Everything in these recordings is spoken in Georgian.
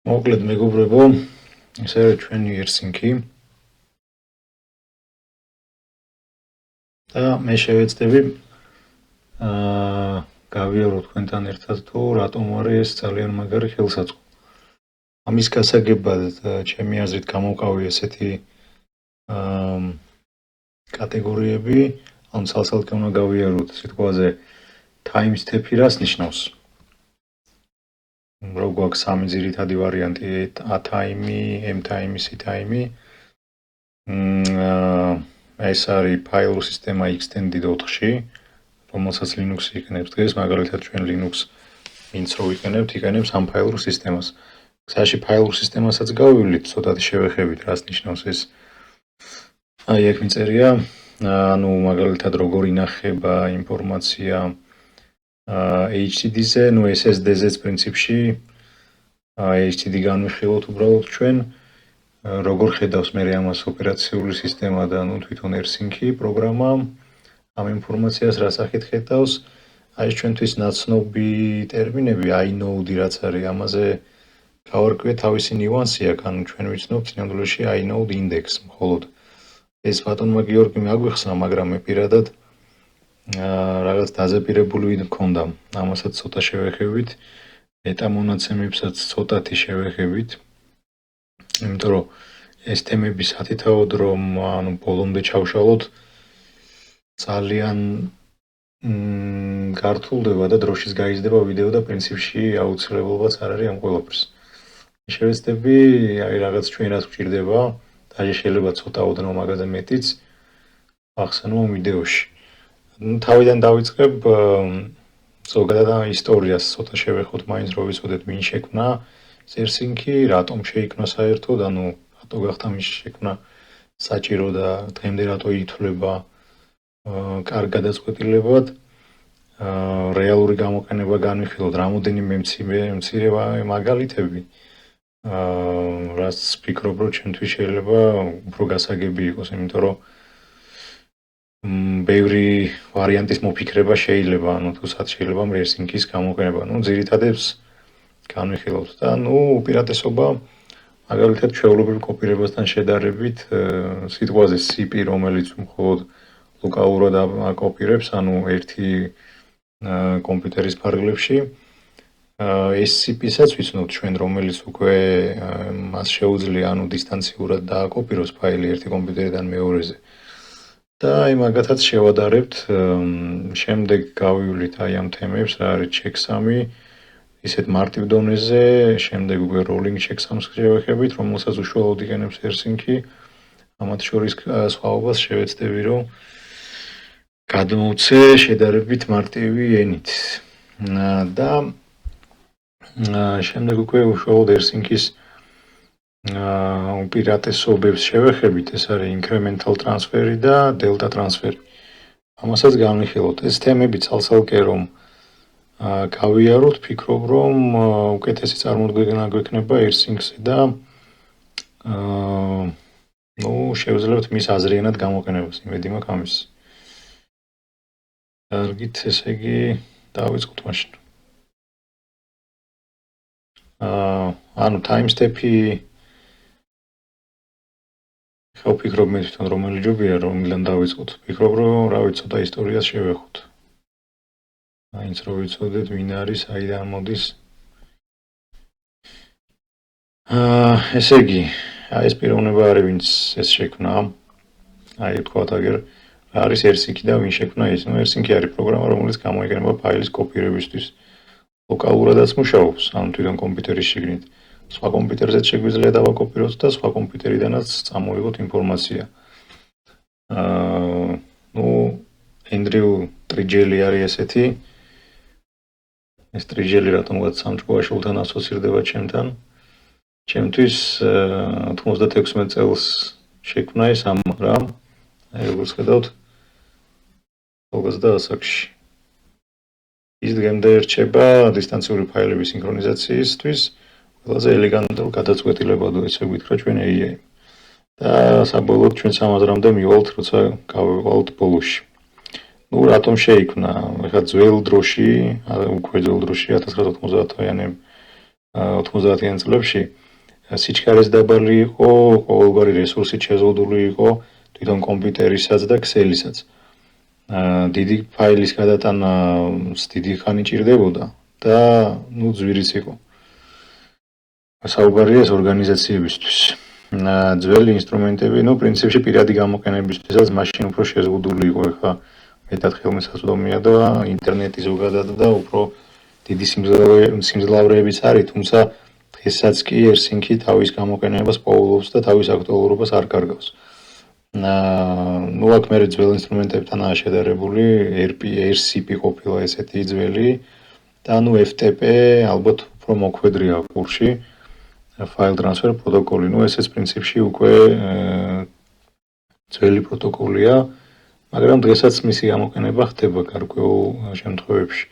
მოკლედ მეგობრებო, ეს არის ჩვენი AirSync-ი და მე შევეცდები გავიარო თქვენთან ერთად თუ რატომ არის ეს ძალიან მაგარი ხელსაწყო. ამის გასაგებად ჩემი აზრით გამოვყავი ესეთი კატეგორიები, ან ცალ-ცალკე უნდა გავიაროთ სიტყვაზე time step-ი რას ნიშნავს? რო გვაქვს სამი ძირითადი ვარიანტი A time-ი, M time-ი, C time-ი. ეს არის ფაილურ სისტემა extended 4-ში, რომელსაც Linux-ი იყენებს დღეს, მაგალითად ჩვენ Linux ვინც რო ვიყენებთ, იყენებს ამ ფაილურ სისტემას. გზაში ფაილურ სისტემასაც გავივლით, ცოტათი შევეხებით, რას ნიშნავს ეს. აი აქ მიწერია, ანუ მაგალითად როგორ ინახება ინფორმაცია HDD-ზე, ну SSD-ზეც პრინციპში HDD განვიხილოთ უბრალოდ ჩვენ, როგორ ხედავს მე ამას ოპერაციული სისტემა და ну თვითონ AirSync-ი პროგრამა ამ ინფორმაციას რა სახით ხედავს. აი ჩვენთვის ნაცნობი ტერმინები inode რაც არის, ამაზე გავარკვიე თავისი ნიუანსი აქ, ანუ ჩვენ ვიცნობთ სინამდვილეში inode index მხოლოდ. ეს ბატონმა გიორგი მაგვიხსნა, მაგრამ მე პირადად რაღაც დაზეპირებული მქონდა. ამასაც ცოტა შევეხებით, მეტამონაცემებსაც ცოტათი შევეხებით. იმიტომ რომ ეს თემები სათითაოდ რომ ანუ ბოლომდე ჩავშალოთ ძალიან გართულდება და დროშის გაიზრდება ვიდეო და პრინციპში აუცილებლობაც არ არის ამ ყველაფერს. შევეცდები აი რაღაც ჩვენ რაც გვჭირდება, და შეიძლება ცოტა ოდნავ მაგაზე მეტიც ახსენო ვიდეოში. თავიდან დავიწყებ ზოგადად ისტორიას ცოტა შევეხოთ მაინც რომ ვიცოდეთ ვინ შექმნა AirSync-ი, რატომ შეიქმნა საერთოდ, ანუ რატო გახდა მის შექმნა საჭირო და დღემდე რატო ითვლება კარგ გადაწყვეტილებად. რეალური გამოყენება განვიხილოთ რამოდენიმე მცირე მაგალითები. რაც ვფიქრობ რომ ჩვენთვის შეიძლება უფრო გასაგები იყოს, იმიტომ რომ ბევრი ვარიანტის მოფიქრება შეიძლება, ანუ თუსაც შეიძლება AirSync-ის გამოყენება, ну ძირითადებს განვიხილოთ და ну უპირატესობა მაგალითად ჩვეულებრივ კოპირებასთან შედარებით სიტყვაზე CP, რომელიც მხოლოდ ლოკალურად აკოპირებს, ანუ ერთი კომპიუტერის ფარგლებში SCP-საც ვიცნობთ ჩვენ, რომელიც უკვე მას შეუძლია ანუ დისტანციურად დააკოპიროს ფაილი ერთი კომპიუტერიდან მეორეზე. და აი მაგათაც შევადარებთ, შემდეგ გავივლით აი ამ თემებს, რა არის checksum-ი, ისეთ მარტივ დონეზე, შემდეგ უკვე rolling checksum-ს შევეხებით, რომელსაც უშუალოდ იყენებს AirSync-ი. ამათ შორის სხვაობას შევეცდები, რომ გადმოვცე შედარებით მარტივი ენით. და შემდეგ უკვე უშუალოდ AirSync-ის უპირატესობებს შევეხებით, ეს არის incremental transfer-ი და delta transfer-ი. ამასაც განვიხილოთ. ეს თემები ცალ-ცალკე რომ გავიაროთ, ფიქრობ რომ უკეთესი წარმოდგენა გვექნება AirSync-ზე და ну შევძლებთ მის აზრიანად გამოყენებას, იმედი მაქვს ამის. კარგით, ესე იგი დავიწყოთ მაშინ. ანუ time step-ი ხო ვფიქრობ მე თვითონ რომელი ჯობია რომლიდან დავიწყოთ. ვფიქრობ რომ რა ვიცი ცოტა ისტორიას შევეხოთ. მაინც რომ ვიცოდეთ ვინ არის, აიდან მოდის. ესე იგი, ეს პიროვნება არის ვინც ეს შექმნა. აი ვთქვათ აგერ რა არის AirSync და ვინ შექმნა ის. ну AirSync არის პროგრამა, რომელიც გამოიყენება ფაილის კოპირებისთვის. ლოკალურადაც მუშაობს, ანუ თვითონ კომპიუტერის შიგნით. სხვა კომპიუტერზეც შეგვიძლია დავაკოპიროთ და სხვა კომპიუტერიდანაც წამოვიღოთ ინფორმაცია. ну Andrew Trigeli არის ესეთი. ეს Trigeli რატომღაც სამწყოაშულთან ასოცირდება ჩემთან. ჩემთვის 96 წელს შექმნა ეს ამ რამ. აი როგორც ხედავთ, 20 ასაკში. ის დღემდე რჩება დისტანციური ფაილების სინქრონიზაციისთვის. ყველაზე ელეგანტურ გადაწყვეტილებად ესე ვიტყრა ჩვენ AI. და საბოლოოდ ჩვენ 300-მდე მივალთ, როცა გავივალთ ბოლოში. ну რატომ შეიქმნა? ეხლა ძველ დროში, უკვე ძველ დროში 1990-იანებში 90-იან წლებში სიჩქარეს დაბალი იყო, ყოველგვარი რესურსით შეზღუდული იყო თვითონ კომპიუტერისაც და ქსელისაც. დიდი ფაილის გადატანა დიდი ხანი ჭირდებოდა და ძვირიც იყო. საუბარია ეს ორგანიზაციებისთვის. ძველი ინსტრუმენტები, პრინციპში პირადი გამოყენებისთვისაც მაშინ უფრო შეზღუდული იყო, ეხლა მეტად ხელმისაწვდომია და ინტერნეტი ზოგადად და უფრო დიდი სიმძლავრეებიც არის, თუმცა დღესაც კი AirSync თავის გამოყენებას პოულობს და თავის აქტუალურობას არ კარგავს. აქ მე ძველ ინსტრუმენტებთანაა შედარებული, RCP ყოფილა ესეთი ძველი და FTP ალბათ უფრო მოქმედია კურსში. File transfer protocol, ესეც პრინციპში უკვე ძველი პროტოკოლია, მაგრამ დღესაც მისი გამოყენება ხდება გარკვეულ შემთხვევებში.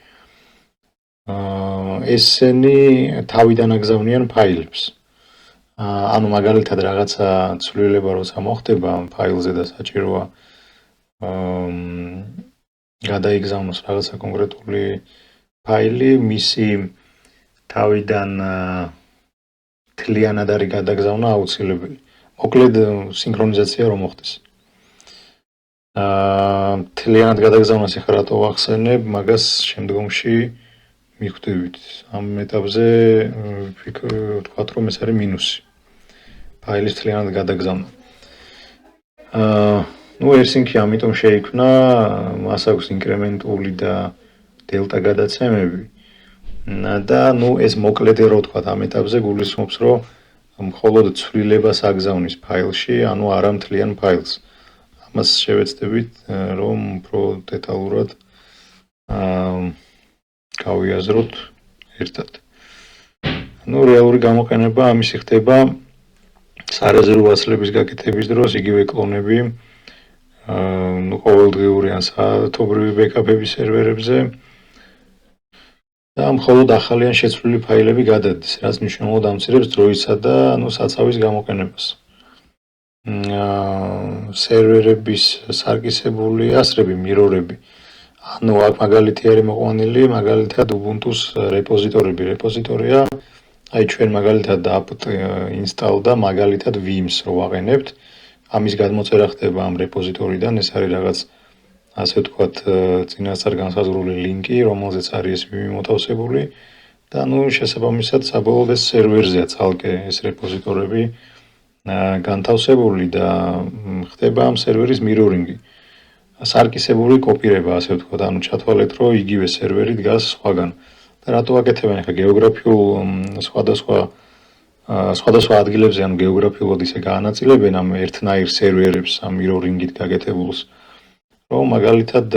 ესენი თავიდან აგზავნიან ფაილებს. მაგალითად რაღაცა ცვლილება როცა მოხდება ფაილზე და საჭიროა გადაიგზავნოს რაღაცა კონკრეტული ფაილი, მისი თავიდან თლიანად არის გადაგზავნა აუცილებელი. მოკლედ სინქრონიზაცია რომ მოხდეს. თლიანად გადაგზავნას ახლა რატო ვახსენებ, მაგას შემდგომში მიხვდებით. ამ ეტაპზე ვთქვათ, რომ ეს არის მინუსი. ფაილის თლიანად გადაგზავნა. AirSync ამიტომ შეიქმნა, მას აქვს ინკრემენტული და დელტა გადაცემები. და ეს მოკლედ რო ვთქვათ, ამ ეტაპზე გულისხმობს, რომ მხოლოდ ცვლილებას აგზავნის ფაილში, არა მთლიან ფაილს. ამას შევეცდებით, რომ უფრო დეტალურად გავიაზროთ ერთად. რეალური გამოყენება ამისი ხდება სარეზერვო ასლების გაკეთების დროს, იგივე კლონები, ყოველდღიური ან საათობრივი ბექაპები სერვერებზე და მხოლოდ ახალი ან შეცვლილი ფაილები გადადის, რაც მნიშვნელოვნად ამცირებს დროისა და საცავის გამოყენებას. სერვერების სარკისებული ასრები, მირორები. აქ მაგალითი არის მოყვანილი, მაგალითად Ubuntu-ს რეპოზიტორები. რეპოზიტორია, ჩვენ მაგალითად apt install და მაგალითად Vim-ს რო ვაყენებთ, ამის გადმოწერა ხდება ამ რეპოზიტორიდან, ეს არის რაღაც ასე ვთქვათ, წინასწარ განსაზღვრული ლინკი, რომელზეც არის ეს Vim მოთავსებული და შესაბამისად საბოლოოდ ეს სერვერზეა ცალკე ეს რეპოზიტორები განთავსებული და ხდება ამ სერვერის mirroring-ი. სარკისებული კოპირება, ასე ვთქვათ, ჩათვალეთ, რომ იგივე სერვერი დგას სხვაგან. და რატო აკეთებენ ახლა გეოგრაფიულ სხვადასხვა ადგილებზე, გეოგრაფიულად ისე გაანაწილებენ ამ ერთნაირ სერვერებს, ამ mirroring-ით გაკეთებულს. რომ მაგალითად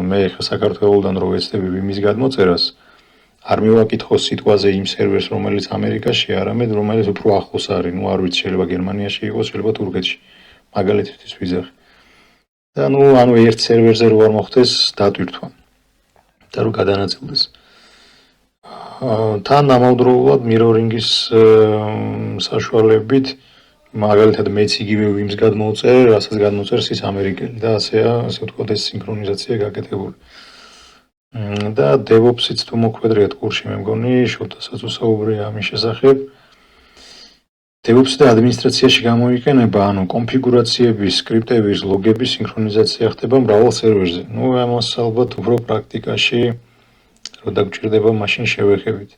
მე ხა საქართველოსდან რო ვეცდები Vim-ის გადმოწერას, არ მივაკითხოს სიტყვაზე იმ სერვერს, რომელიც ამერიკაშია, არამედ რომელიც უფრო ახლოს არის, არ ვიცი, შეიძლება გერმანიაში იყოს, შეიძლება თურქეთში. მაგალითისთვის ვიძახი. და ერთ სერვერზე რო არ მოხდეს დატვირთვა და რო გადანაწილდეს. თან ამავდროულად mirroring-ის საშუალებით მაგალითად მეც იგივე Vim-ს გადმოვწერ, რასაც გადმოწერს ის ამერიკელი და ასე ვთქვათ, ეს სინქრონიზაცია გაკეთებული. და DevOps-იც თუ მოქმედრიათ კურსში, მე მგონი, შოთასაც უსაუბრია ამის შესახებ. DevOps და ადმინისტრაციაში გამოიყენება, კონფიგურაციების, სკრიპტების, ლოგების სინქრონიზაცია ხდება მრავალ სერვერზე. ამას ალბათ უფრო პრაქტიკაში რო დაგჭირდება, მაშინ შევეხებით.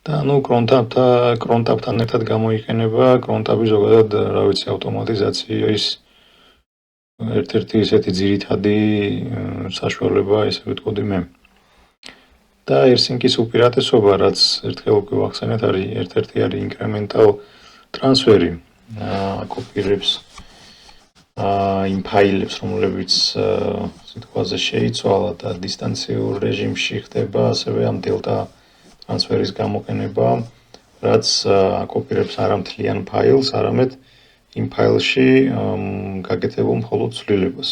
და კრონტაპთან ერთად გამოიყენება, კრონტაპი ზოგადად, რა ვიცი, ავტომატიზაციის ერთ-ერთი ისეთი ძირითადი საშუალება, ესე ვიტყოდი მე. და AirSync-ის უპირატესობა, რაც ერთხელ უკვე ვახსენეთ, არის ერთ-ერთი არის incremental transfer-ი, აკოპირებს იმ ფაილებს, რომლებიც სიტყვაზე შეიცვალა და დისტანციურ რეჟიმში ხდება, ასევე ამ delta transfer-ის გამოყენება, რაც აკოპირებს არა მთლიან ფაილს, არამედ იმ ფაილში გაკეთებულ მხოლოდ ცვლილებას.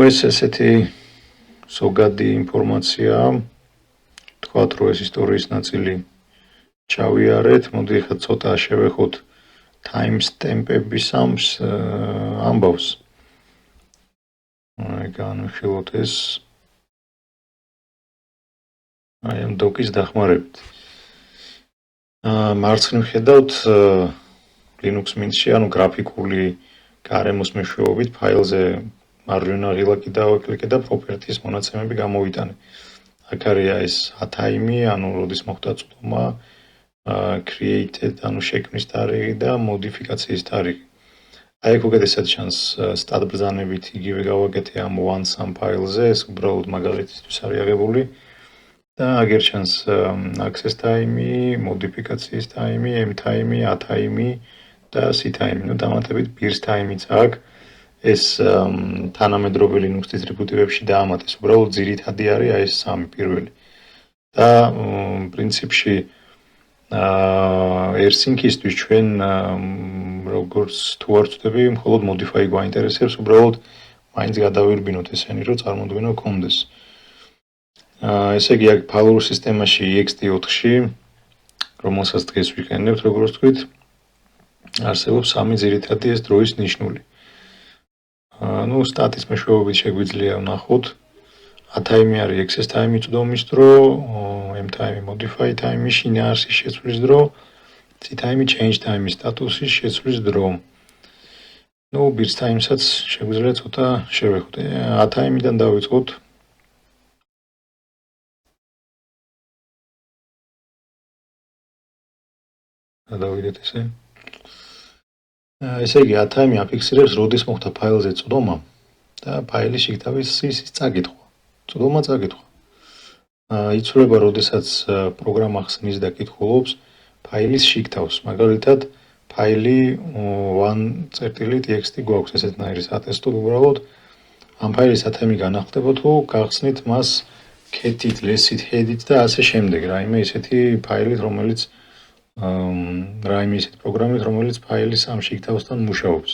ეს ესეთი ზოგადი ინფორმაცია, თქვათ, რომ ეს ისტორიის ნაწილი ჩავიარეთ, მოდი ახლა ცოტა შევეხოთ timestamp-ების ამბავს. განვიხილოთ ეს ამ დოკის დახმარებით. მარცხნივ ხედავთ Linux Mint-ში, ანუ გრაფიკული გარემოს მეშვეობით ფაილზე მარჯვენა ღილაკი დავეკლიკე და properties მონაცემები გამოვიტანე. აქ არის ეს time, ანუ როდის მოხდა წვდომა, created, ანუ შექმნის თარიღი და მოდიფიკაციის თარიღი. აი ეგ უკეთესად ჩანს stat ბრძანებით იგივე გავაკეთე ამ once am ფაილზე, ეს უბრალოდ მაგალითისთვის არის აღებული. და აგერ ჩანს access time, მოდიფიკაციის time, m time, a time და c time. ნუ დამატებით beers time-იც აქვს. ეს თანამედროვე Linux დისტრიბუტივებში დაამატეს. უბრალოდ ძირითადი არის აი ეს სამი პირველი. და პრინციპში AirSync-ისთვის ჩვენ როგორც თუ არ ვწდები, მხოლოდ modify გვაინტერესებს, უბრალოდ მაინც გადავირბინოთ ესენი, რომ წარმოდგენა გქონდეს. ესე იგი, აქ ფაილურ სისტემაში ext4-ში, რომელსაც დღეს ვიყენებთ, როგორც თქვით, არსებობს სამი ძირითადი ეს დროის ნიშნული. ნუ სტატის მეშვეობით შეგვიძლია ვნახოთ. A time არის access time წვდომის დრო, m time modify time შინაარსის შეცვლის დრო, c time change time სტატუსის შეცვლის დრო. ნუ beers time-საც შეგვიძლია ცოტა შევეხოთ. A time-დან დავიწყოთ. გადავიდეთ ესე. ესე იგი, A time აფიქსირებს, როდის მოხდა ფაილზე წვდომა და ფაილის შიგთავის წაკითხვა. წვდომა წაკითხვა. იცვლება, როდესაც პროგრამა ხსნის და კითხულობს ფაილის შიგთავს. მაგალითად, ფაილი 1.txt გვაქვს ესეთნაირი ატესტო, უბრალოდ ამ ფაილის A time განახლდება თუ გახსნით მას cat-ით, less-ით, head-ით და ასე შემდეგ. რაიმე ისეთი ფაილით, რომელიც რაიმე ისეთი პროგრამით, რომელიც ფაილის ამ შიგთავსთან მუშაობს.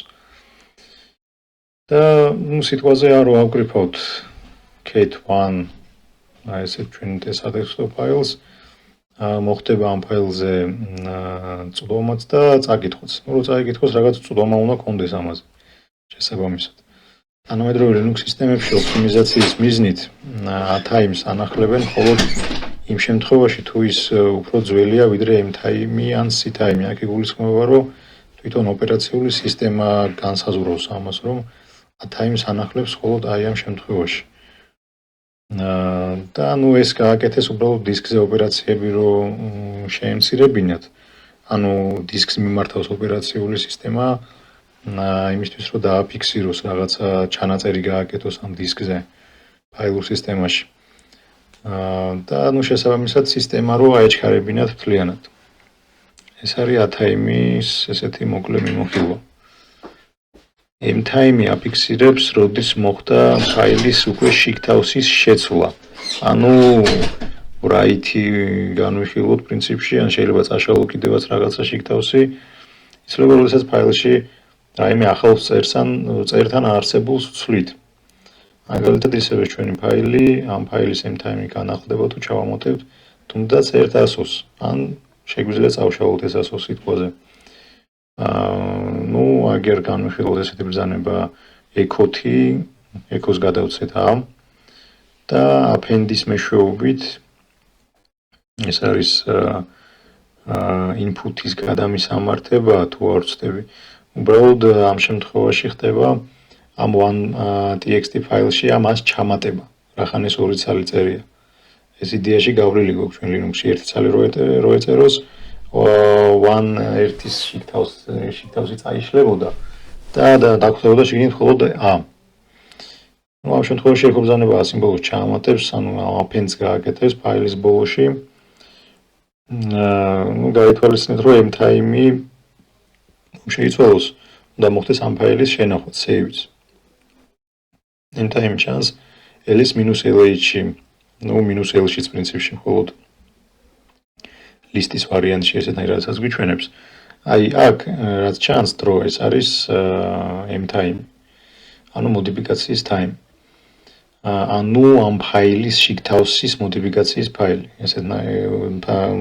და ნუ სიტყვაზე არ ვავკრიფავთ cat1 აი ესეთ ჩვენ ეს ატესტო ფაილს მოხდება ამ ფაილზე წვდომაც და წაკითხვაც. ნუ რო წაიკითხოს, რაღაც წვდომა უნდა კონდეს ამაზე. შესაბამისად. თანამედროვე Linux სისტემებში ოპტიმიზაციის მიზნით A time-ს ანახლებენ მხოლოდ იმ შემთხვევაში, თუ ის უფრო ძველია, ვიდრე m time ან c time. აქ იგულისხმება, რომ თვითონ ოპერაციული სისტემა განსაზღვრავს ამას, რომ A time-ს ანახლებს მხოლოდ აი ამ შემთხვევაში. და ნუ ეს გააკეთეს უბრალოდ დისკზე ოპერაციები რომ შეემცირებინათ. ანუ დისკს მიმართავს ოპერაციული სისტემა იმისთვის რომ დააფიქსიროს რაღაცა ჩანაწერი გააკეთოს ამ დისკზე ფაილურ სისტემაში. და ნუ შესაბამისად სისტემა რო აეჩქარებინათ მთლიანად. ეს არის A time-ის ესეთი მოკლე მიმოხილვა. m time აფიქსირებს, როდის მოხდა ფაილის უკვე შიგთავსის შეცვლა. ანუ write-ი განვიხილოთ პრინციპში, ან შეიძლება წაშალო კიდევაც რაღაცა შიგთავსი. იცლება, როდესაც ფაილში რაიმე ახალ წერთან არსებულს ვცვლით. მაგალითად ისევე ჩვენი ფაილი, ამ ფაილის m time განახლდება თუ ჩავამატებთ, თუნდაც ერთ ასოს, ან შეგვიძლია წავშალოთ ეს ასო სიტყვაზე. ნუ აგერ განვიხილოთ ესეთი ბრძანება echo-ს გადავცეთ ამ და append-ის მეშვეობით ეს არის input-ის გადამისამართება თუ არ ვწდები. უბრალოდ ამ შემთხვევაში ხდება ამ 1.txt ფაილში ამას ჩამატება. რახან ეს ორი ცალი წერია. ეს იდეაში გავლილი გვაქვს ჩვენ Linux-ში ერთი ცალი რო ეწეროს, ერთის შიგთავსი წაიშლებოდა და დაგვხვდებოდა შიგნით მხოლოდ A. ნუ ამ შემთხვევაში ეხო ბრძანება A სიმბოლოს ჩაამატებს, ანუ append-ს გააკეთებს ფაილის ბოლოში. ნუ გაითვალისწინეთ, რომ m time შეიცვალოს, უნდა მოხდეს ამ ფაილის შენახვა, save-ს. m time ჩანს ls-lh-ში, ნუ -l-შიც პრინციპში მხოლოდ ლისტის ვარიანტში ესეთნაირ რაღაცას გვიჩვენებს. აი აქ რაც ჩანს დრო, ეს არის m time. ანუ მოდიფიკაციის time. ანუ ამ ფაილის შიგთავსის მოდიფიკაციის ფაილი.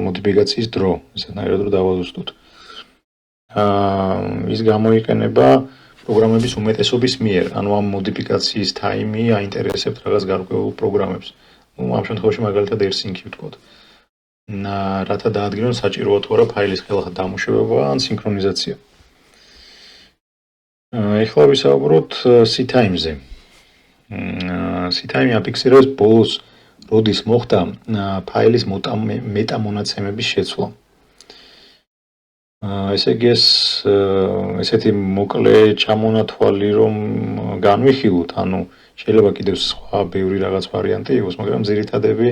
მოდიფიკაციის დრო, ესეთნაირად რომ დავაზუსტოთ. ის გამოიყენება პროგრამების უმეტესობის მიერ, ანუ ამ მოდიფიკაციის time-ი აინტერესებთ რაღაც გარკვეულ პროგრამებს. ნუ ამ შემთხვევაში მაგალითად AirSync-ი ვთქვათ. რათა დაადგინონ საჭიროა თუ არა ფაილის ხელახლა დამუშავება ან სინქრონიზაცია. ეხლა ვისაუბროთ C-Time-ზე. C-Time აფიქსირებს ბოლოს, როდის მოხდა ფაილის მეტამონაცემების შეცვლა. ესე იგი ესეთი მოკლე ჩამონათვალი რომ განვიხილოთ, ანუ შეიძლება კიდევ სხვა ბევრი რაღაც ვარიანტი იყოს, მაგრამ ძირითადები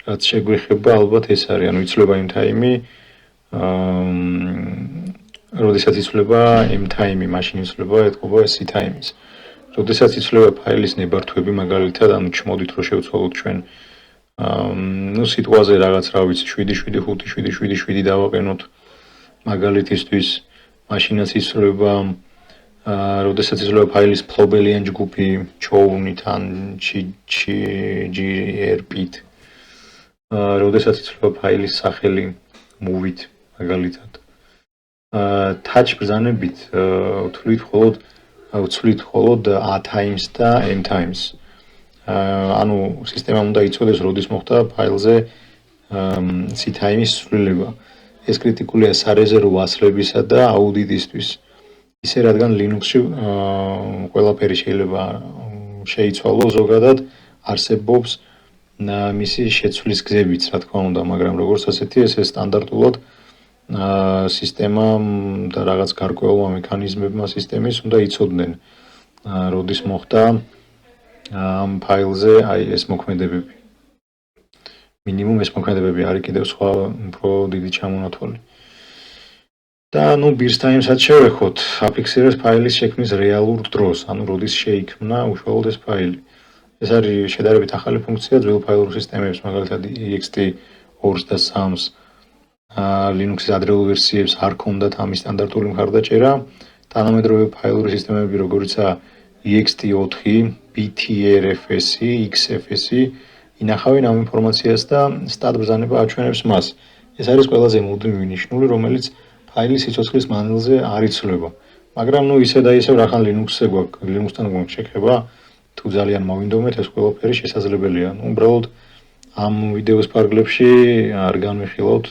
რაც შეგვეხება ალბათ ეს არის, ანუ იცვლება იმ ტაიმი, როდესაც იცვლება იმ ტაიმი, მაშინ იცვლება ეთყობა C-Time-ის. როდესაც იცვლება ფაილის ნებართვები, მაგალითად, ანუ ჩმოდით რომ შევცვალოთ ჩვენ სიტყვაზე რაღაც რა ვიცი 7757777 დავაყენოთ მაგალითისთვის, მაშინაც იცვლება როდესაც იცვლება ფაილის ფლობელი ან ჯგუფი ჩოუნით ან grp-ით. როდესაც იცვლება ფაილის სახელი move-ით, მაგალითად. touch ბრძანებით ვცვლით მხოლოდ a-times და m-times. ანუ სისტემამ უნდა იცოდეს, როდის მოხდა ფაილზე C-Time-ის ცვლილება. ეს კრიტიკულია სარეზერვო ასლებისა და აუდიტისთვის. ისე რადგან Linux-ში ყველაფერი შეიძლება შეიცვალოს, ზოგადად არსებობს მისი შეცვლის გზებიც, რა თქმა უნდა, მაგრამ როგორც ასეთი ეს სტანდარტულად სისტემამ და რაღაც გარკვეულმა მექანიზმებმა სისტემის უნდა იცოდნენ, როდის მოხდა ამ ფაილზე ეს მოქმედებები. მინიმუმ ეს მოქმედებები არის კიდევ სხვა უფრო დიდი ჩამონათვალი. და Beers Time-საც შევეხოთ, აფიქსირებს ფაილის შექმნის რეალურ დროს, ანუ როდის შეიქმნა უშუალოდ ეს ფაილი. ეს არის შედარებით ახალი ფუნქცია ძველ ფაილურ სისტემებს, მაგალითად ext2-ს და 3-ს Linux-ის ადრეულ ვერსიებს არ ჰქონდათ ამის სტანდარტული მხარდაჭერა. თანამედროვე ფაილური სისტემები, როგორიცაა ext4, btrfs, xfs, ინახავენ ამ ინფორმაციას და სტატ ბრძანება აჩვენებს მას. ეს არის ყველაზე მუდმივი ნიშნული, რომელიც ფაილის სიცოცხლის მანძილზე არ იცვლება. მაგრამ ისე და ისევ რახან Linux-ზე გვაქვს, Linux-თან გვაქვს შეხება, თუ ძალიან მოვინდომეთ, ეს ყველაფერი შესაძლებელია. უბრალოდ ამ ვიდეოს ფარგლებში არ განვიხილავთ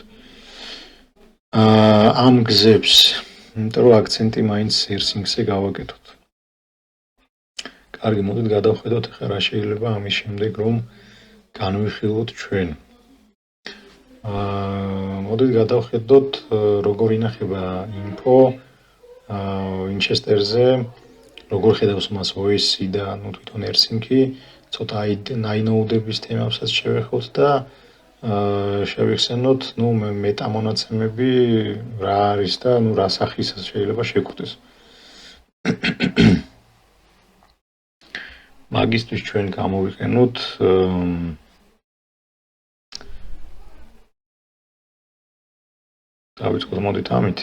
ამ გზებს, იმიტომ რომ აქცენტი მაინც ersync-ზე გავაკეთოთ. კარგი, მოდით გადავხედოთ ახლა რა შეიძლება ამის შემდეგ რომ განვიხილოთ ჩვენ. მოდით გადავხედოთ როგორ ინახება info Winchester-ზე, როგორ ხედავს მას OS-ი და თვითონ ersync-ი, ცოტა inode-ების თემებსაც შევეხოთ და შევიხსენოთ, მეტამონაცემები რა არის და რა სახისას შეიძლება შეგვხვდეს. მაგისტვის ჩვენ გამოვიყენოთ დავიწყოთ მოდით ამით.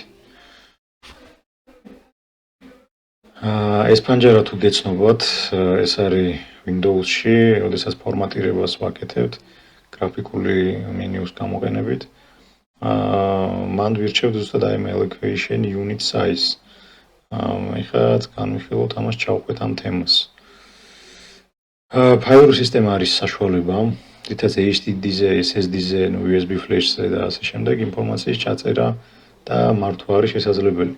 ეს პანჯარა თუ გეცნობათ, ეს არის Windows-ში, როდესაც ფორმატირებას ვაკეთებთ გრაფიკული მენიუს გამოყენებით. მან ვირჩევთ ზუსტად ამ allocation unit size. ეხლა განვიხილოთ ამას, ჩავყვეთ ამ თემას. ფაილური სისტემა არის საშუალება, რითაც HDD-ზე, SSD-ზე, USB flash-ზე და ასე შემდეგ ინფორმაციის ჩაწერა და მართვა არის შესაძლებელი.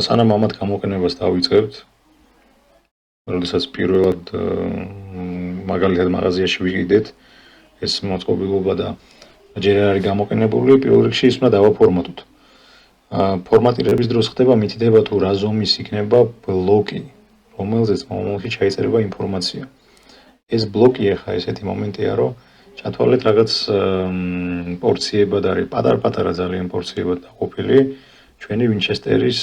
სანამ ამათ გამოყენებას დავიწყებთ, როდესაც პირველად მაგალითად მაღაზიაში ვიყიდეთ ეს მოწყობილობა და ჯერ არ არის გამოყენებული, პირველ რიგში ის უნდა დავაფორმატოთ. ფორმატირების დროს ხდება მითითება თუ რა ზომის იქნება ბლოკი, რომელზეც მომავალში ჩაიწერება ინფორმაცია. ეს ბლოკი ახლა ესეთი მომენტია, რომ ჩათვალეთ რაღაც პორციებად არის, პატარ-პატარა ძალიან პორციებად დაყოფილი ჩვენი Winchester-ის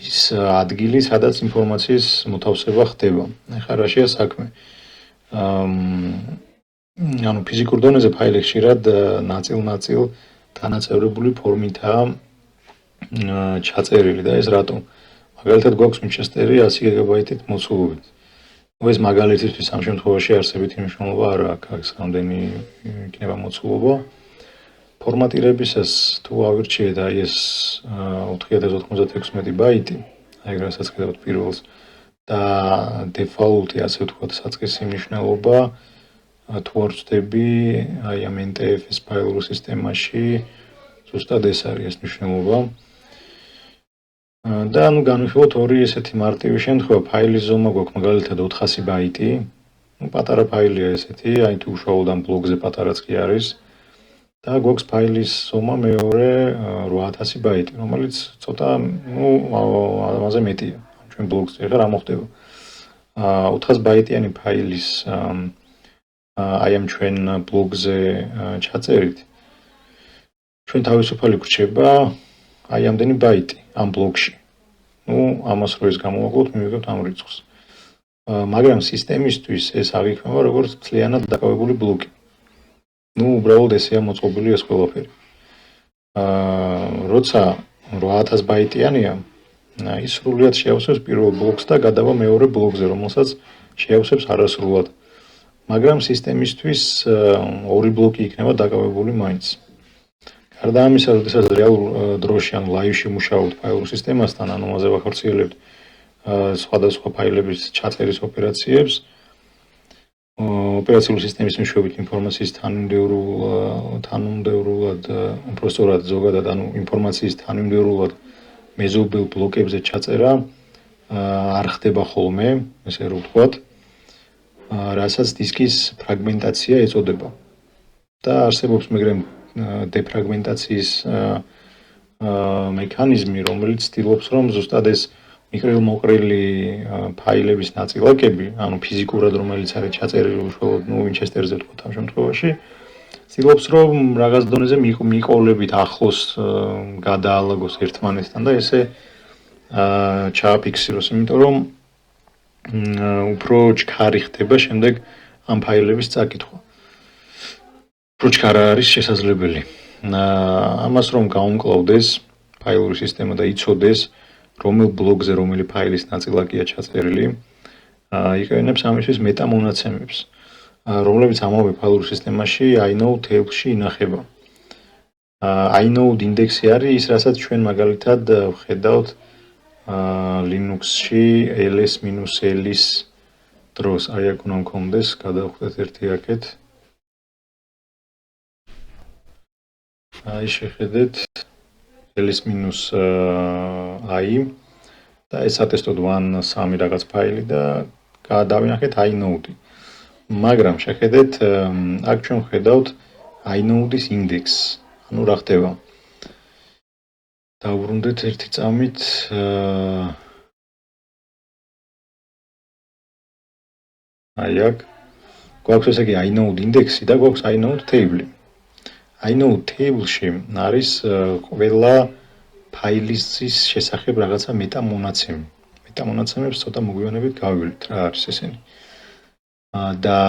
ის ადგილი, სადაც ინფორმაციის მოთავსება ხდება. ახლა რაშია საქმე? ანუ ფიზიკურ დონეზე ფაილი ხშირად ნაწილ-ნაწილ დანაწევრებული ფორმითაა ჩაწერილი და ეს რატომ? მაგალითად გვაქვს Winchester-ი 100 გიგაბაიტით მოცულობით. ეს მაგალითისთვის ამ შემთხვევაში არსებითი მნიშვნელობა არ აქვს, რამდენი იქნება მოცულობა. ფორმატირებისას თუ ავირჩიეთ ეს 4096 ბაიტი, აი რასაც ხედავთ პირველს, და default-ი ასე ვთქვათ საწყისი მნიშვნელობა თუ არ ვწდები აი ამ NTFS ფაილურ სისტემაში ზუსტად ეს არის ეს მნიშვნელობა. და ანუ განვიხილოთ ორი ესეთი მარტივი შემთხვევა, ფაილის ზომა გვაქვს მაგალითად 400 ბაიტი. პატარა ფაილია ესეთი, აი თუ უშუალოდ ამ ბლოკზე პატარაც კი არის. და გვაქვს ფაილის ზომა მეორე 8000 ბაიტი, რომელიც ცოტა, ამაზე მეტია. ჩვენ ბლოკზე ახლა რა მოხდება? 400 ბაიტიანი ფაილის აი ამ ჩვენ ბლოკზე ჩაწერით. ჩვენ თავისუფალი გვრჩება აი ამდენი ბაიტი ამ ბლოკში. ამას რო ეს გამოვაკლოთ, მივიღებთ ამ რიცხვს. მაგრამ სისტემისთვის ეს აღიქმება როგორც მთლიანად დაკავებული ბლოკი. უბრალოდ ესეა მოწყობილი ეს ყველაფერი. როცა 8000 ბაიტიანია, ის სრულად შეავსებს პირველ ბლოკს და გადავა მეორე ბლოკზე, რომელსაც შეავსებს არასრულად. მაგრამ სისტემისთვის ორი ბლოკი იქნება დაკავებული მაინც. გარდა ამისა, როდესაც რეალურ დროში ან ლაივში მუშაობთ ფაილურ სისტემასთან, ანუ ამაზე ვახორციელებთ სხვადასხვა ფაილების ჩაწერის ოპერაციებს, ოპერაციული სისტემის მეშვეობით ინფორმაციის თანმიმდევრულად, უпростоრად ზოგადად, ანუ ინფორმაციის თანმიმდევრულად მეზობელ ბლოკებზე ჩაწერა არ ხდება ხოლმე, ესე რომ ვთქვათ, რასაც დისკის ფრაგმენტაცია ეწოდება. და არსებობს მაგრამ დეფრაგმენტაციის მექანიზმი, რომელიც ცდილობს, რომ ზუსტად ეს მიკრილმოყრილი ფაილების ნაწილაკები, ანუ ფიზიკურად რომელიც არის ჩაწერილი უშუალოდ ვინჩესტერზე ვთქვათ ამ შემთხვევაში, ცდილობს, რომ რაღაც დონეზე მიყოლებით ახლოს გადაალაგოს ერთმანეთთან და ესე ჩააფიქსიროს, იმიტომ რომ უფრო ჩქარი ხდება შემდეგ ამ ფაილების წაკითხვა. უფრო ჩქარა არის შესაძლებელი. ამას რომ გაუმკლავდეს ფაილური სისტემა და იცოდეს რომელ ბლოკზე რომელი ფაილის ნაწილაკია ჩაწერილი, იყენებს ამისთვის მეტამონაცემებს, რომლებიც ამავე ფაილურ სისტემაში inode table-ში ინახება. inode ინდექსი არის ის, რასაც ჩვენ მაგალითად ვხედავთ Linux-ში ls-ls დროს. აი აქ უნდა მქონდეს, გადავხდეთ ერთი აქეთ. აი შეხედეთ ls-i და ეს ატესტოდ 1.3 რაღაც ფაილი და დავინახეთ inode. მაგრამ შეხედეთ, აქ ჩვენ ვხედავთ inode-ის ინდექსს. ანუ რა ხდება? დავბრუნდეთ ერთი წამით აი აქ გვაქვს ესე იგი inode ინდექსი და გვაქვს inode table. inode table-ში არის ყველა ფაილის შესახებ რაღაცა მეტამონაცემი. მეტამონაცემებს ცოტა მოგვიანებით გავივლით რა არის ესენი. და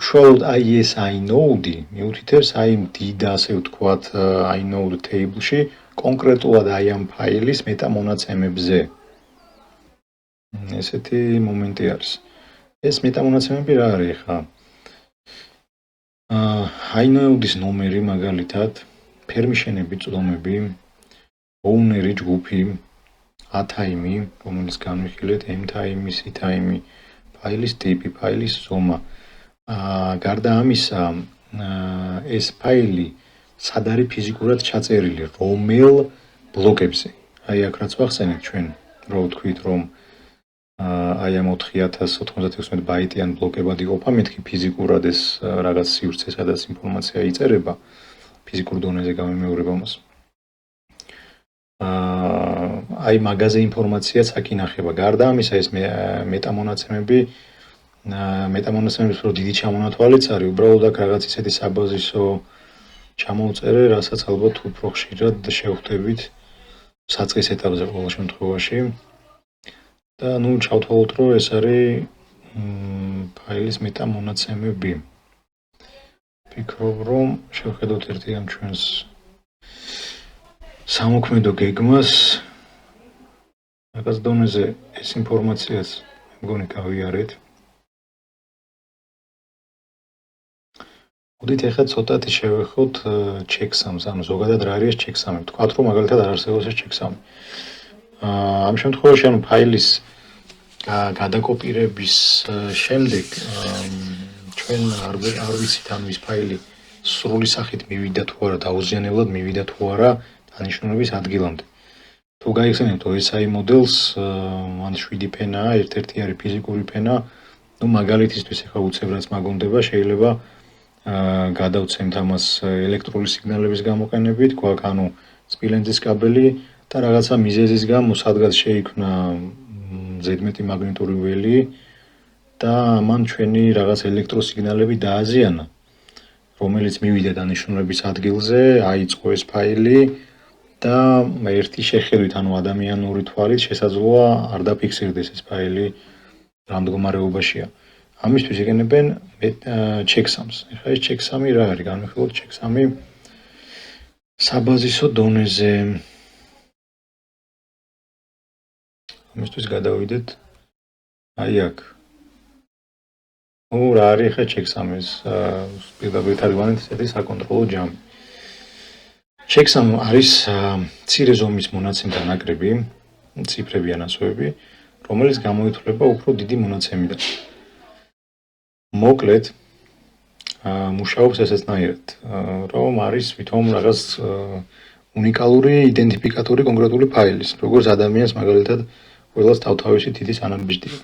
უშუალოდ აი ეს inode მიუთითებს აი იმ დიდ ასე ვთქვათ inode table-ში კონკრეტულად აი ამ ფაილის მეტამონაცემებზე. ესეთი მომენტი არის. ეს მეტამონაცემები რა არის ხა? inode-ის ნომერი მაგალითად, permission-ები, წვდომები, owner-ი, ჯგუფი, a-time-ი, რომელიც განვიხილეთ, m-time-ი, c-time-ი, ფაილის ტიპი, ფაილის ზომა. გარდა ამისა, ეს ფაილი სად არის ფიზიკურად ჩაწერილი, რომელ ბლოკებზე. აი აქ რაც ვახსენეთ ჩვენ, რო ვთქვით, რომ აი ამ 4096 ბაიტიან ბლოკებად იყოფა, მეთქი ფიზიკურად ეს რაღაც სივრცე, სადაც ინფორმაცია იწერება, ფიზიკურ დონეზე გამემეორება მას. აი მაგაზე ინფორმაციაც აქ ინახება. გარდა ამისა, ეს მეტამონაცემების რო დიდი ჩამონათვალიც არის, უბრალოდ აქ რაღაც ისეთი საბაზისო ჩამოვწერე, რასაც ალბათ უფრო ხშირად შევხვდებით საწყის ეტაპზე ყოველ შემთხვევაში. და ჩავთვალოთ, რომ ეს არის ფაილის მეტამონაცემები. ფიქრობ, რომ შევხედოთ ერთი ამ ჩვენს სამოქმედო გეგმას. რაღაც დონეზე ეს ინფორმაციაც მგონი გავიარეთ. მოდით ახლა ცოტათი შევეხოთ checksums, ანუ ზოგადად რა არის checksum-ი. ვთქვათ, რომ მაგალითად არ არსებობს ეს checksum-ი. ამ შემთხვევაში ანუ ფაილის გადაკოპირების შემდეგ ჩვენ არ ვიცით ანუ ის ფაილი სრული სახით მივიდა თუ არა დაუზიანებლად მივიდა თუ არა დანიშნულების ადგილამდე. თუ გაიხსენებთ OSI მოდელს, მან 7 ფენაა, ერთ-ერთი არის ფიზიკური ფენა. ნუ მაგალითისთვის ახლა უცებ რაც მაგონდება, შეიძლება გადავცემთ ამას ელექტრული სიგნალების გამოყენებით, გვაქვს ანუ სპილენძის კაბელი და რაღაცა მიზეზის გამო სადღაც შეიქმნა ზედმეტი მაგნიტური ველი და მან ჩვენი რაღაც ელექტროსიგნალები დააზიანა, რომელიც მივიდა დანიშნულების ადგილზე, აიწყო ეს ფაილი და ერთი შეხედვით, ანუ ადამიანური თვალით შესაძლოა არ დაფიქსირდეს ეს ფაილი რა მდგომარეობაშია. ამისთვის იყენებენ checksums. ეხლა ეს checksum-ი რა არის? განვიხილოთ checksum-ი საბაზისო დონეზე. ამისთვის გადავიდეთ აი აქ. რა არის ხა checksum-ის? პირდაპირ თარგმანით ესეთი საკონტროლო ჯამი. checksum არის მცირე ზომის მონაცემთა ნაკრები, ციფრები ან ასოები, რომელიც გამოითვლება უფრო დიდი მონაცემიდან. მოკლედ მუშაობს ესეთნაირად, რომ არის ვითომ რაღაც უნიკალური იდენტიფიკატორი კონკრეტული ფაილის, როგორც ადამიანს მაგალითად ყველას თავთავისი თითის ანაბეჭდია.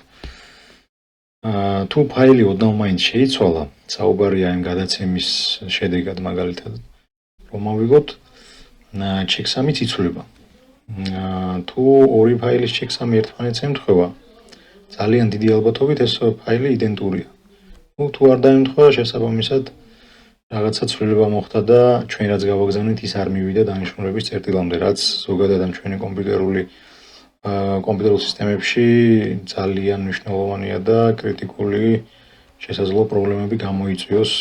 თუ ფაილი ოდნავ მაინც შეიცვალა, საუბარია იმ გადაცემის შედეგად მაგალითად, რომ ავიღოთ checksum-იც იცვლება. თუ ორი ფაილის checksum-ი ერთმანეთს ემთხვევა, ძალიან დიდი ალბათობით ეს ფაილი იდენტურია. თუ არ დაემთხვევა, შესაბამისად რაღაცა ცვლილება მოხდა და ჩვენ რაც გავაგზავნით, ის არ მივიდა დანიშნულების წერტილამდე, რაც ზოგადად ამ ჩვენი კომპიუტერულ სისტემებში ძალიან მნიშვნელოვანია და კრიტიკული შესაძლოა პრობლემები გამოიწვიოს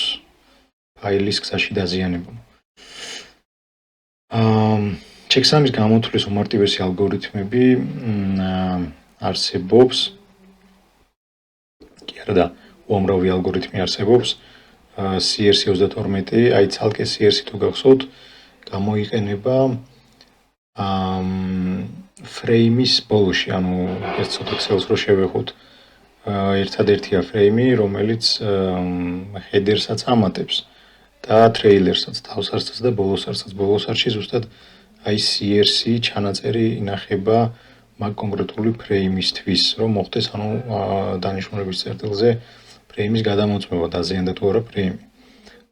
ფაილის გზაში დაზიანებამ. checksum-ის გამოთვლის უმარტივესი ალგორითმები არსებობს. კი არა და უამრავი ალგორითმი არსებობს. CRC-32, აი ცალკე CRC თუ გახსოვთ, გამოიყენება ფრეიმის ბოლოში, ანუ ეს ცოტა ქსელს რო შევეხოთ, ერთადერთია ფრეიმი, რომელიც ჰედერსაც ამატებს და ტრეილერსაც, თავსარცაც და ბოლოსარცაც. ბოლოსარში ზუსტად აი CRC ჩანაწერი ინახება მაგ კონკრეტული ფრეიმისთვის, რომ მოხდეს ანუ დანიშნულების წერტილზე ფრეიმის გადამოწმება, დაზიანდა თუ არა ფრეიმი.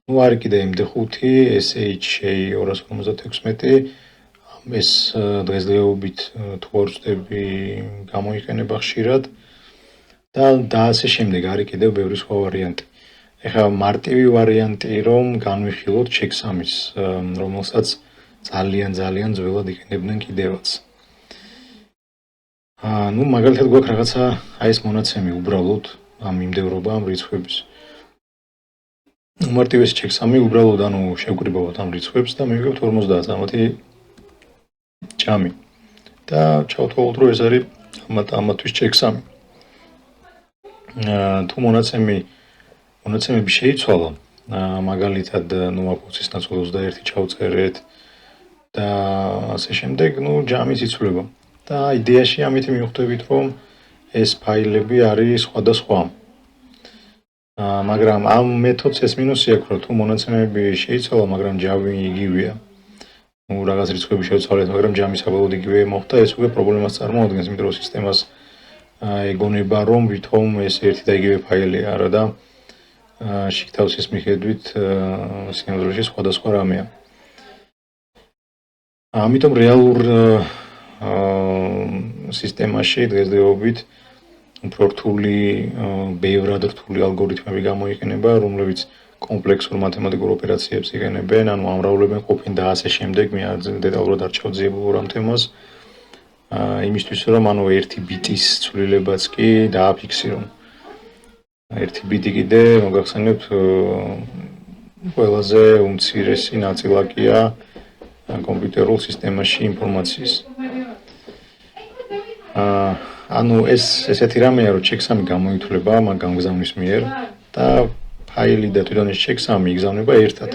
ნუ არის კიდე MD5, SHA-256, ეს დღესდღეობით თუ არ ვწდები გამოიყენება ხშირად და ასე შემდეგ არის კიდევ ბევრი სხვა ვარიანტი. ეხლა მარტივი ვარიანტი რომ განვიხილოთ checksum-ის, რომელსაც ძალიან ძველად იყენებდნენ კიდევაც. ნუ მაგალითად გვაქვს რაღაცა აი ეს მონაცემი უბრალოდ ამ იმდევრობა ამ რიცხვების. უმარტივესი checksum-ი უბრალოდ ანუ შევკრიბავთ ამ რიცხვებს და მივიღებთ 50 ჯამი. და ჩავთვალოთ რომ ეს არის ამათვის checksum-ი. თუ მონაცემები შეიცვალა, მაგალითად, ნუ აპოცის ნაცვლად 21 ჩავწერეთ და ასე შემდეგ, ნუ ჯამიც იცვლება. და იდეაში ამით მივხვდებით, რომ ეს ფაილები არის სხვადასხვა. მაგრამ ამ მეთოდს ეს მინუსი აქვს, რომ თუ მონაცემები შეიცვალა, მაგრამ ჯამი იგივეა. ნუ რაღაც რიცხვები შევცვალეთ, მაგრამ ჯამი საბოლოოდ იგივე მოხდა, ეს უკვე პრობლემას წარმოადგენს, იმიტომ რომ სისტემას ეგონება, რომ ვითომ ეს ერთი და იგივე ფაილია არა და შიგთავსის მიხედვით სინამდვილეში სხვადასხვა რამეა. ამიტომ რეალურ სისტემაში დღესდღეობით უფრო რთული, ბევრად რთული ალგორითმები გამოიყენება, რომლებიც კომპლექსურ მათემატიკურ ოპერაციებს იყენებენ, ანუ ამრავლებენ ყოფენ და ასე შემდეგ, მე დეტალურად არ ჩავძიებულ ამ თემას. იმისთვის რომ ანუ ერთი ბიტის ცვლილებაც კი დააფიქსირონ. ერთი ბიტი კიდე მოგახსენებთ ყველაზე უმცირესი ნაწილაკია კომპიუტერულ სისტემაში ინფორმაციის. ანუ ესეთი რამეა, რომ checksum-ი გამოითვლება მაგ გამგზავნის მიერ და ფაილი და თვითონ ეს checksum-ი იგზავნება ერთად.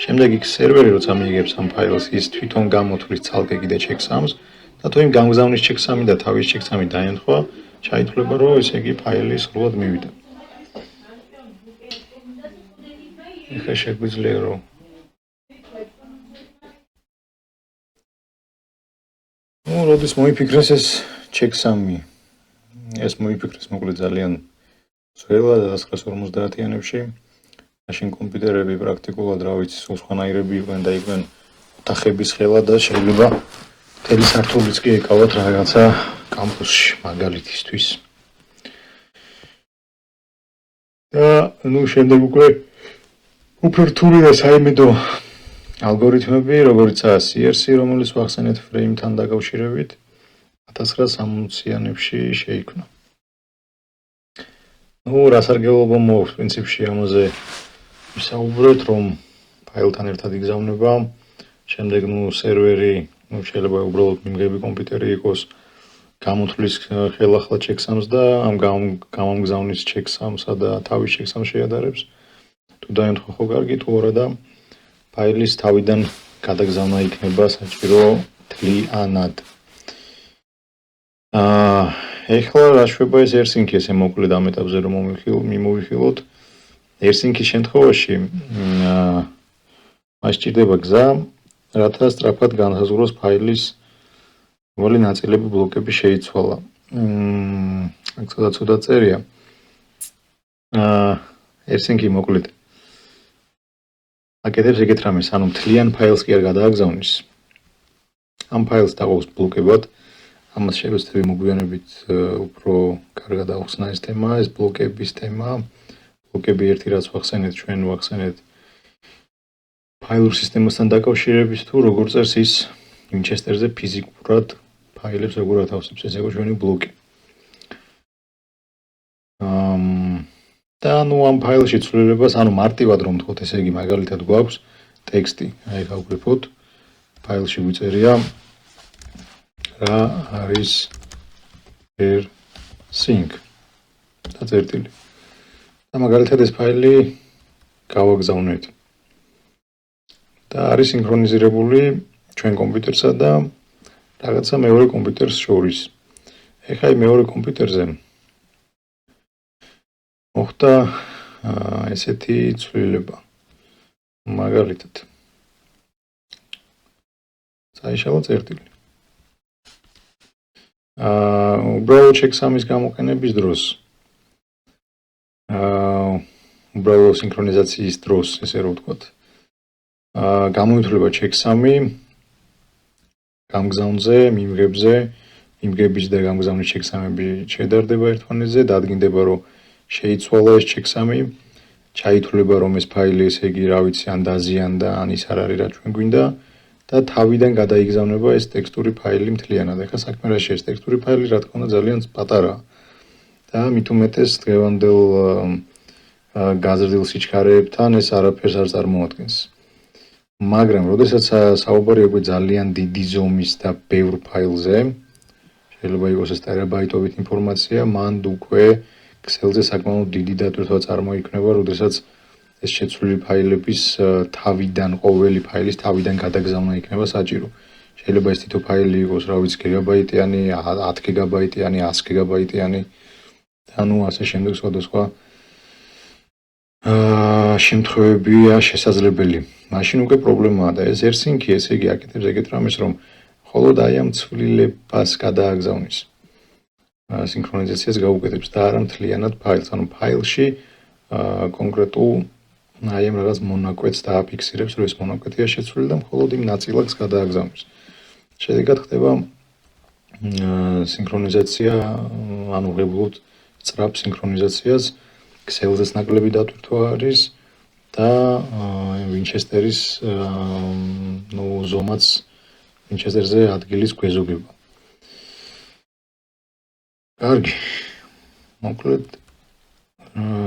შემდეგ იქ სერვერი როცა მიიღებს ამ ფაილს, ის თვითონ გამოთვლის ცალკე კიდე checksum-ს და თუ იმ გამგზავნის checksum-ი და თავის checksum-ი დაემთხვა, ჩაითვლება, რომ ესე იგი ფაილი სრულად მივიდა. ეხლა შეგვიძლია რომ როდის მოიფიქრეს ეს checksum-ი. ეს მოიფიქრეს მოკლედ ძალიან ძველად 1950-იანებში. მაშინ კომპიუტერები პრაქტიკულად რა ვიცი, სულ სხვანაირები იყვნენ და იყვნენ ოთახების ხელა და შეიძლება მთელი სართულიც კი ეკავათ რაღაცა კამპუსში მაგალითისთვის. და შემდეგ უკვე უფრო რთული და საიმედო ალგორითმები, როგორიცაა CRC, რომელიც ვახსენეთ ფრეიმთან დაკავშირებით 1960-იანებში შეიქმნა. რასარგებლობა მოაქვს პრინციპში ამაზე ვისაუბრეთ, რომ ფაილთან ერთად იგზავნება, შემდეგ სერვერი, შეიძლება უბრალოდ მიმღები კომპიუტერი იყოს, გამოთვლის ხელახლა checksums და ამ გამომგზავნის checksums-ა და თავის checksums შეადარებს. თუ დაემთხვა ხო კარგი, თუ არა და ფაილის თავიდან გადაგზავნა იქნება საჭირო მთლიანად. ეხლა რა შვება ეს AirSync ესე მოკლედ ამ ეტაპზე რომ მიმოვიხილოთ. AirSync-ის შემთხვევაში მას სჭირდება გზა, რათა სწრაფად განსაზღვროს ფაილის რომელი ნაწილები ბლოკები შეიცვალა. აქ ცოტა წერია. AirSync-ი მოკლედ აკეთებს ეგეთ რამეს, ანუ მთლიან ფაილს კი არ გადააგზავნის. ამ ფაილს დაყავს ბლოკებად. ამას შევეცდები მოგვიანებით უფრო კარგად ავხსნა ეს თემა, ეს ბლოკების თემა. ბლოკები ერთი რაც ვახსენეთ, ჩვენ ვახსენეთ ფაილურ სისტემასთან დაკავშირებით თუ როგორ წერს ის Winchester-ზე ფიზიკურად ფაილებს როგორ ათავსებს, ეს იყო ჩვენი ბლოკი. და ამ ფაილში ცვლილებას, მარტივად რომ თქვოთ, ესე იგი მაგალითად გვაქვს ტექსტი, აი გავგრიფოთ, ფაილში გვიწერია რა არის AirSync და წერტილი. და მაგალითად ეს ფაილი გავაგზავნეთ. და არის სინქრონიზირებული ჩვენ კომპიუტერსა და რაღაცა მეორე კომპიუტერს შორის. ეხლა მეორე კომპიუტერზე მოხდა ესეთი ცვლილება. მაგალითად წაიშალა წერტილი. უბრალოდ checksum-ის გამოყენების დროს უბრალოდ სინქრონიზაციის დროს, ესე რომ ვთქვათ, გამოითვლება checksum-ი გამგზავნზე, მიმღებზე, მიმღების და გამგზავნის checksum-ები შედარდება ერთმანეთზე, დადგინდება, რომ შეიცვალა ეს checksum-ი, ჩაითვლება, რომ ეს ფაილი, ესე იგი, რა ვიცი, ან დაზიანდა, ან ის არ არის, რა ჩვენ გვინდა და თავიდან გადაიგზავნება ეს ტექსტური ფაილი მთლიანად. ეხლა საქმე რაშია, ეს ტექსტური ფაილი, რა თქმა უნდა, ძალიან პატარაა. და მით უმეტეს დღევანდელ გაზრდილ სიჩქარეებთან ეს არაფერს არ წარმოადგენს. მაგრამ, როდესაც საუბარია ძალიან დიდი ზომის და ბევრ ფაილზე, შეიძლება იყოს ეს ტერაბაიტობით ინფორმაცია, მანდ უკვე Excel-ზე საკმაოდ დიდი დატვირთვა წარმოიქმნება, როდესაც ეს შეცვლილი ფაილების თავიდან, ყოველი ფაილის თავიდან გადაგზავნა იქნება საჭირო. შეიძლება ეს თითო ფაილი იყოს, რა ვიცი, გიგაბაიტიანი, 10 გიგაბაიტიანი, 100 გიგაბაიტიანი და ასე შემდეგ სხვადასხვა შემთხვევებია შესაძლებელი. მაშინ უკვე პრობლემაა და ეს AirSync-ი, ესე იგი, აკეთებს ეგეთ რამეს, რომ მხოლოდ აი ამ ცვლილებას გადააგზავნის. სინქრონიზაციას გაუკეთებს და არა მთლიანად ფაილს, ფაილში კონკრეტულ აი ამ რაღაც მონაკვეთს დააფიქსირებს, რომ ეს მონაკვეთია შეცვლილი და მხოლოდ იმ ნაწილაკს გადააგზავნის. შედეგად ხდება სინქრონიზაცია, ღებულობთ სწრაფ სინქრონიზაციას, Excel-ზეც ნაკლები დატვირთვა არის და Winchester-ის ზომაც Winchester-ზე ადგილის გვეზოგება. კარგი. მოკლედ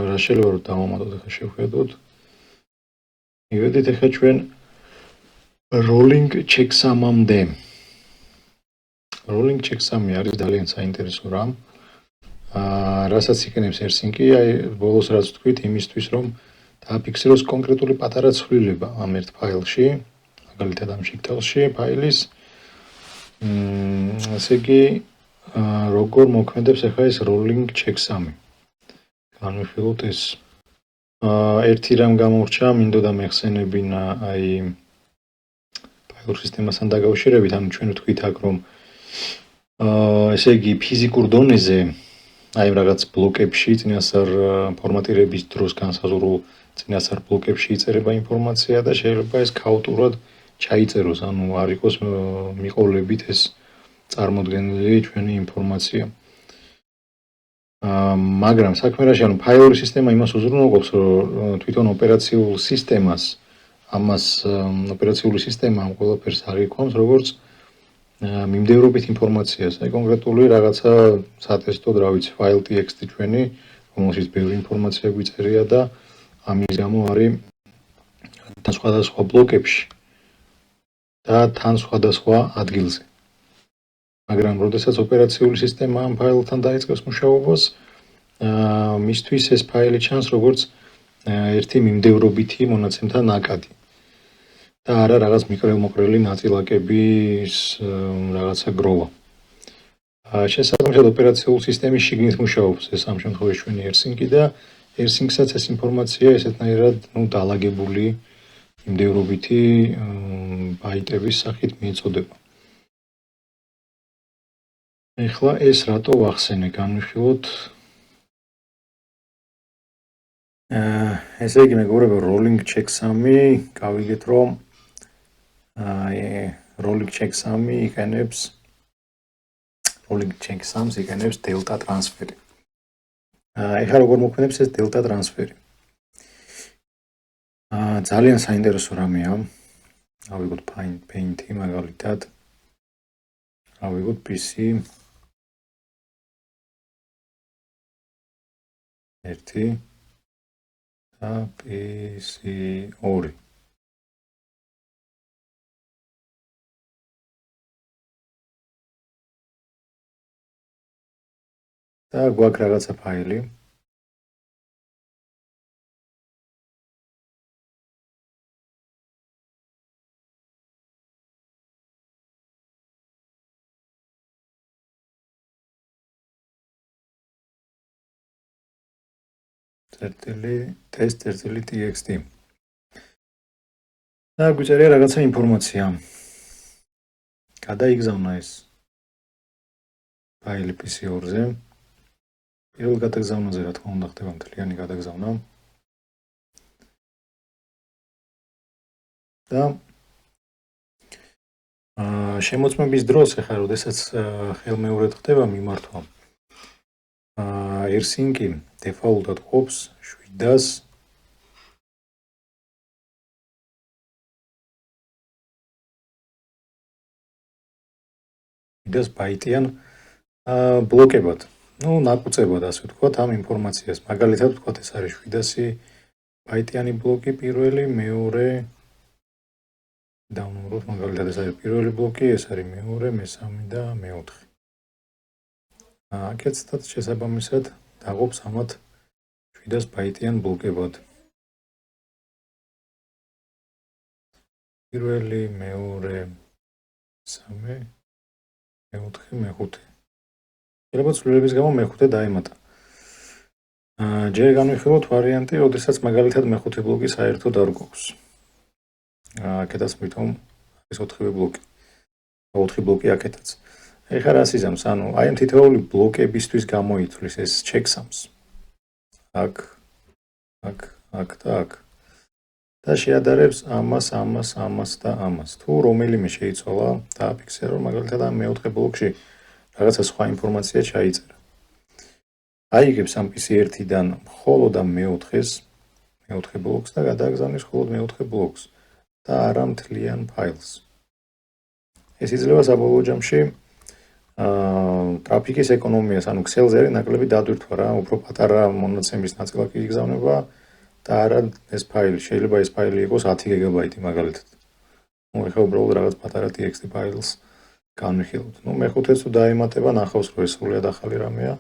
რა შეიძლება რომ დავამატოთ, ახლა შევხედოთ. მივედით ახლა ჩვენ rolling checksum-მამდე. rolling checksum-ი არის ძალიან საინტერესო რამ. რასაც იქნებს AirSync-ი, აი ბოლოს რაც ვთქვით, იმისთვის რომ დააფიქსიროს კონკრეტული პატარა ცვლილება ამ ერთ ფაილში, მაგალითად ამ shittel-ში ფაილის. ასე იგი როგორ მოქმედებს ახლა ეს rolling check 3. განვიხილოთ ეს. ერთი რამ გამორჩა, მინდოდა მეხსენებინა აი ფაილურ სისტემასთან დაკავშირებით, ანუ ჩვენ ვთქვით აქ რომ ესე იგი ფიზიკურ დონეზე აი რაღაც ბლოკებში წინასწარ ფორმატირების დროს განსაზღვრულ წინასწარ ბლოკებში იწერება ინფორმაცია და შეიძლება ეს ქაოტურად ჩაიწეროს, ანუ არ იყოს მიყოლებით ეს წარმოდგენილი ჩვენი ინფორმაცია. მაგრამ საქმე რაში, ანუ ფაილური სისტემა იმას უზრუნველყოფს, რომ თვითონ ოპერაციულ სისტემას ამას ოპერაციული სისტემა ამ ყველაფერს აღიქვამს, როგორც მიმდევრობით ინფორმაციას, აი კონკრეტული რაღაცა სატესტოდ, რა ვიცი, file.txt ჩვენი, რომელშიც ბევრი ინფორმაცია გვიწერია და ამის გამო არის თან სხვადასხვა ბლოკებში და თან სხვადასხვა ადგილზე. მაგრამ როდესაც ოპერაციული სისტემა ამ ფაილთან დაიწყებს მუშაობას, მისთვის ეს ფაილი ჩანს როგორც ერთი მიმდევრობითი მონაცემთა ნაკადი. და არა რაღაც მიკრომოყრილი ნაწილაკების რაღაცა გროვა. შესაბამისად ოპერაციულ სისტემის შიგნით მუშაობს ეს ამ შემთხვევაში ჩვენი AirSync და AirSync-საც ეს ინფორმაცია ესეთნაირად, დალაგებული მიმდევრობითი ბაიტების სახით მიეწოდება. ეხლა ეს რატო ვახსენე, განვიხილოთ. ესე იგი მეგობრებო, rolling check 3 გავიგეთ რომ rolling check 3 იყენებს rolling check 3-ს იყენებს delta transfer-ი. ეხლა როგორ მოქმედებს ეს delta transfer-ი? ძალიან საინტერესო რამეა. ავიღოთ paint-ი მაგალითად. ავიღოთ PC 1 და PC 2. და გვაქვს რაღაცა ფაილი. test.txt. და გვიწერია რაღაცა ინფორმაცია. გადაიგზავნა ეს ფაილი PC2-ზე. პირველ გადაგზავნაზე რა თქმა უნდა ხდება მთლიანი გადაგზავნა. და შემოწმების დროს ახლა როდესაც ხელმეორედ ხდება მიმართვა. AirSync-ი default-ად ყოფს 700 ბაიტიან ბლოკებად. ნაკუწებად, ასე ვთქვათ, ამ ინფორმაციას. მაგალითად, ვთქვათ, ეს არის 700 ბაიტიანი ბლოკი პირველი, მეორე დავნუმეროთ, მაგალითად, ეს არის პირველი ბლოკი, ეს არის მეორე, მესამე და მეოთხე. აქეთაც შესაბამისად დაღობს ამათ 700 ბაიტიან ბლოკებად. პირველი, მეორე, მესამე, მეოთხე, მეხუთე. შეიძლება ცვლილების გამო მეხუთე დაემატა. ჯერ განვიხილოთ ვარიანტი, როდესაც მაგალითად მეხუთე ბლოკი საერთოდ არ გვაქვს. აქეთაც მითომ არის 4 ბლოკი. 4 ბლოკი აქეთაც. ეხლა რას იზამს? ანუ აი ამ თითოეული ბლოკებისთვის გამოიწვლის ეს checksums. აქ და აქ. და შეადარებს ამას და ამას. თუ რომელიმე შეიცვალა, დააფიქსე რომ მაგალითად ამ მეოთხე ბლოკში რაღაცა სხვა ინფორმაცია ჩაიწერა. აიგებს ამ PC1-დან მხოლოდ ამ მეოთხე ბლოკს და გადააგზავნის მხოლოდ მეოთხე ბლოკს და არა მთლიან ფაილს. ეს იძლევა საბოლოო ჯამში ტრაფიკის ეკონომიას, ანუ ქსელზე არის ნაკლები დატვირთვა რა, უფრო პატარა მონაცემის ნაწილაკი იგზავნება და არა ეს ფაილი. შეიძლება ეს ფაილი იყოს 10 გიგაბაიტი მაგალითად. ეხლა უბრალოდ რაღაც პატარა TXT ფაილს განვიხილოთ. მეხუთეც თუ დაემატება, ნახავს რომ ეს სრულიად ახალი რამეა.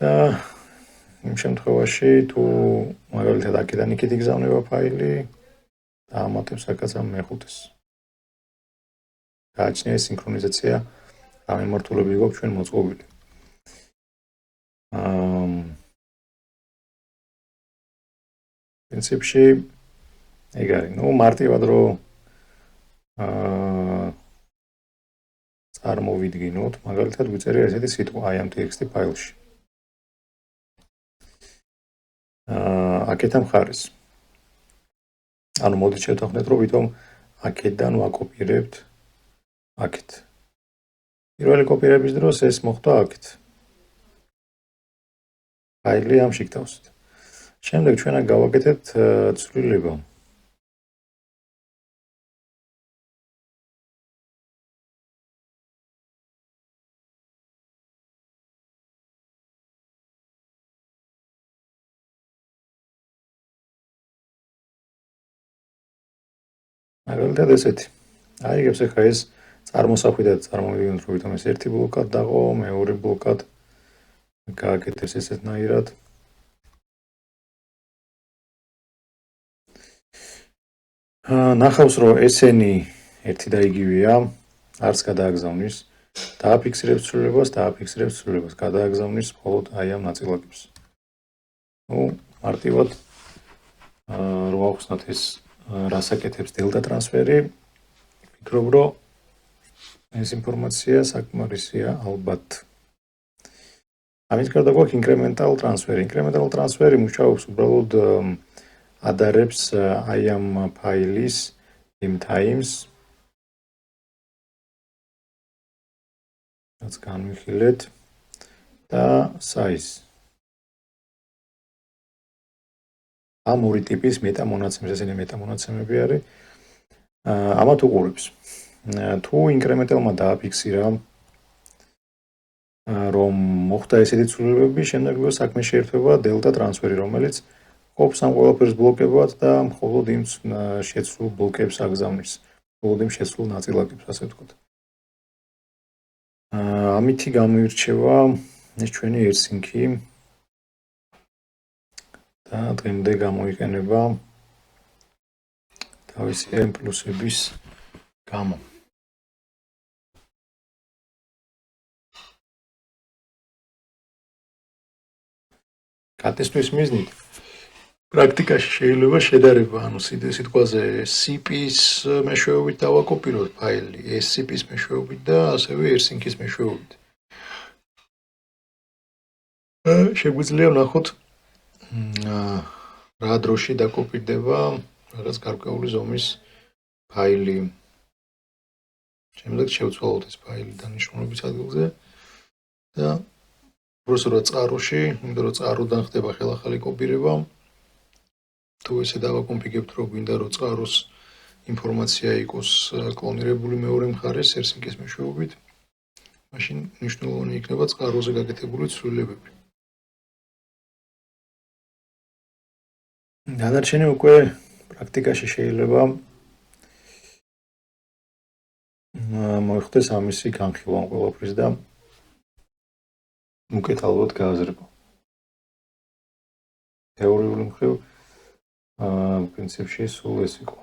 და იმ შემთხვევაში თუ მაგალითად აქედან იქით იგზავნება ფაილი და ამატებს აქაც ამ მეხუთეს. გააჩნია სინქრონიზაცია გამემართულები გვაქვს ჩვენ მოწყობილი. პრინციპში ეგ არის, მარტივად რომ წარმოვიდგინოთ, მაგალითად ვიწერია ესეთი სიტყვა აი ამ ტექსტი ფაილში. აქეთა მხარეს. ანუ მოდით შევთანხმდეთ, რომ ვითომ აქედან ვაკოპირებთ აქეთ. პირველი კოპირების დროს ეს მოხდა აქეთ. ფაილი ამ შიგთავსით. შემდეგ ჩვენ აქ გავაკეთეთ ცვლილება. მაგალითად ესეთი. აიგებს ახლა ეს წარმოსახვიდად წარმოვიდგინოთ, რომ ვითომ ეს ერთი ბლოკად დაყო, მეორე ბლოკად გააკეთეს ესეთნაირად. ნახავს, რომ ესენი ერთი და იგივეა, არც გადააგზავნის, დააფიქსირებს ცვლილებას, გადააგზავნის მხოლოდ აი ამ ნაწილაკებს. მარტივად რომ ავხსნათ ეს რას აკეთებს დელტა ტრანსფერი, ვფიქრობ, რომ ეს ინფორმაცია საკმარისია ალბათ. ამის გარდა გვაქვს ინკრემენტალ ტრანსფერი. ინკრემენტალ ტრანსფერი მუშაობს უბრალოდ ადარებს აი ამ ფაილის იმ times რაც განვიხილეთ და size. ამ ორი ტიპის მეტამონაცემს, ესენი მეტამონაცემები არის. ამათ უყურებს. თუ ინკრემენტალმა დააფიქსირა რომ მოხდა ესეთი ცვლილებები, შემდეგ საქმე შეერთება დელტა ტრანსფერი, რომელიც ყოფს ამ ყველაფერს ბლოკებად და მხოლოდ იმ შეცვლილ ბლოკებს აგზავნის, მხოლოდ იმ შეცვლილ ნაწილაკებს, ასე ვთქვათ. ამითი გამოირჩევა ეს ჩვენი AirSync-ი და დღემდე გამოიყენება თავისი ამ პლუსების გამო. კატესტვის მიზნით პრაქტიკაში შეიძლება შედარება, ანუ სიტყვაზე SCP-ის მეშვეობით დავაკოპიროთ ფაილი, SCP-ის მეშვეობით და ასევე AirSync-ის მეშვეობით. შეგვიძლია ვნახოთ რა დროში დაკოპირდება რაღაც გარკვეული ზომის ფაილი. შემდეგ შევცვალოთ ეს ფაილი დანიშნულების ადგილზე და უბრალოდ წყაროში, იმიტომ რომ წყაროდან ხდება ხელახალი კოპირება. თუ ესე დავაკონფიგებთ, რომ გვინდა რომ წყაროს ინფორმაცია იყოს კლონირებული მეორე მხარეს AirSync-ის მეშვეობით, მაშინ მნიშვნელოვანი იქნება წყაროზე გაკეთებული ცვლილებები. დანარჩენი უკვე პრაქტიკაში შეიძლება მოიხდეს ამისი განხილვა ყველაფრის და უკეთ ალბათ გააზრება. თეორიული მხრივ პრინციპში სულ ეს იყო.